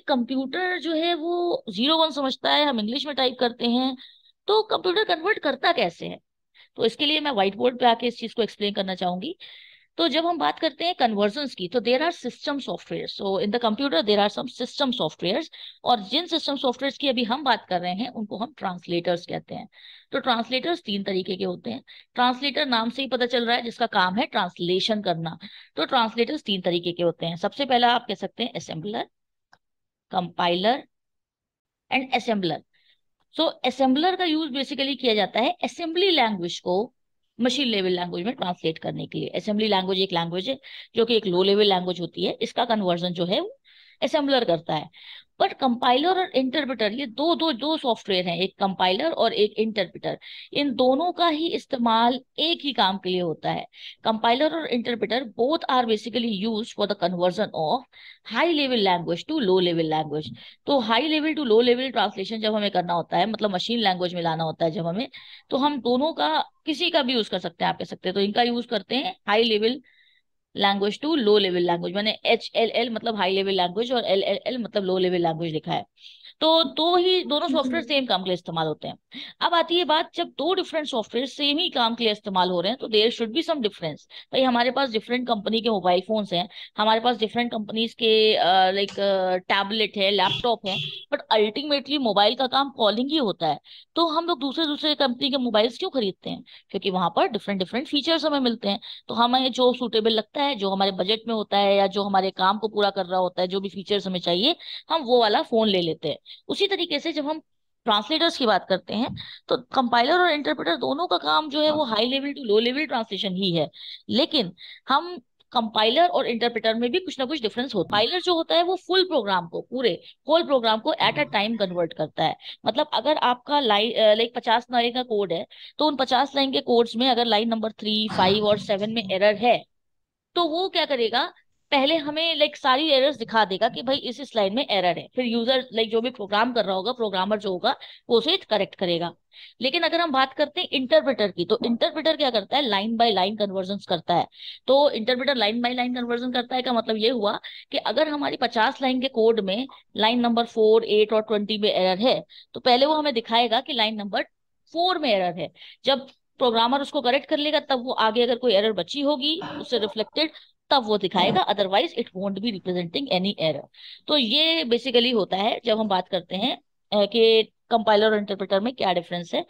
Computer जो है वो 0 1 समझता है, हम इंग्लिश में टाइप करते हैं, तो कंप्यूटर कन्वर्ट करता कैसे है? तो इसके लिए मैं व्हाइट बोर्ड पे आके इस चीज को एक्सप्लेन करना चाहूंगी। तो जब हम बात करते हैं कन्वर्जन्स की, तो there are system software, so in the computer there are some system software, और जिन सिस्टम सॉफ्टवेयर की अभी हम बात कर रहे हैं उनको हम ट्रांसलेटर्स कहते हैं। तो ट्रांसलेटर्स 3 तरीके के होते हैं। ट्रांसलेटर नाम से ही पता चल रहा है, जिसका काम है ट्रांसलेशन करना। तो ट्रांसलेटर्स 3 तरीके के होते हैं। सबसे पहला आप कह सकते हैं assembler, compiler and assembler. So assembler का यूज बेसिकली किया जाता है असेंबली लैंग्वेज को मशीन लेवल लैंग्वेज में ट्रांसलेट करने के लिए। असेंबली लैंग्वेज एक लैंग्वेज है जो कि एक लो लेवल लैंग्वेज होती है, इसका कन्वर्जन जो है वो असेंबलर करता है। बट कंपाइलर और इंटरप्रेटर, ये दो दो दो सॉफ्टवेयर हैं, एक कंपाइलर और एक इंटरप्रेटर। इन दोनों का ही इस्तेमाल एक ही काम के लिए होता है। कंपाइलर और interpreter both are basically used for the conversion of high level language to low level language. तो high level to low level translation जब हमें करना होता है, मतलब मशीन लैंग्वेज में लाना होता है जब हमें, तो हम दोनों का किसी का भी यूज कर सकते हैं, आप कह सकते हैं। तो इनका यूज करते हैं high level language to low level language. मैंने HLL मतलब हाई लेवल लैंग्वेज और LLL मतलब लो लेवल लैंग्वेज लिखा है। तो दोनों सॉफ्टवेयर सेम काम के लिए इस्तेमाल होते हैं। अब आती है बात, जब दो डिफरेंट सॉफ्टवेयर सेम ही काम के लिए इस्तेमाल हो रहे हैं तो there should be some difference. भाई हमारे पास डिफरेंट कंपनी के मोबाइल फोन्स हैं, हमारे पास डिफरेंट कंपनीज के लाइक टैबलेट है, लैपटॉप है, बट अल्टीमेटली मोबाइल का काम कॉलिंग ही होता है। तो हम लोग दूसरे दूसरे कंपनी के मोबाइल्स क्यों खरीदते हैं? क्योंकि वहां पर डिफरेंट डिफरेंट फीचर्स हमें मिलते हैं। तो हमें जो सूटेबल लगता है, जो हमारे बजट में होता है, या जो हमारे काम को पूरा कर रहा होता है, जो भी फीचर्स हमें चाहिए, हम वो वाला फोन ले लेते हैं। उसी तरीके से जब हम ट्रांसलेटर्स की बात करते हैं, तो कंपाइलर और इंटरप्रेटर दोनों का काम जो है वो high level to low level translation ही है। लेकिन हम कंपाइलर और इंटरप्रेटर में भी कुछ ना कुछ डिफरेंस होता है। कंपाइलर जो होता है वो फुल प्रोग्राम को, पूरे होल प्रोग्राम को एट अ टाइम कन्वर्ट करता है। मतलब अगर आपका लाइन लाइक 50 लाइन का कोड है, तो उन 50 लाइन के कोड्स में अगर लाइन नंबर 3 5 और 7 में एरर है, तो वो क्या करेगा, पहले हमें लाइक सारी एरर्स दिखा देगा कि भाई इस लाइन में एरर है। फिर यूजर लाइक जो भी प्रोग्राम कर रहा होगा, प्रोग्रामर जो होगा, वो उसे करेक्ट करेगा। लेकिन अगर हम बात करते हैं इंटरप्रेटर की, तो इंटरप्रेटर क्या करता है, लाइन बाय लाइन कन्वर्जन करता है। तो interpreter line by line conversion करता है का मतलब ये हुआ कि अगर हमारी 50 लाइन के कोड में लाइन नंबर 4 8 और 20 में एरर है, तो पहले वो हमें दिखाएगा कि लाइन नंबर 4 में एरर है। जब प्रोग्रामर उसको करेक्ट कर लेगा, तब वो आगे अगर कोई एरर बची होगी उससे रिफ्लेक्टेड, तब वो दिखाएगा, otherwise it won't be representing any error. तो ये बेसिकली होता है जब हम बात करते हैं कि कंपाइलर और इंटरप्रेटर में क्या डिफरेंस है।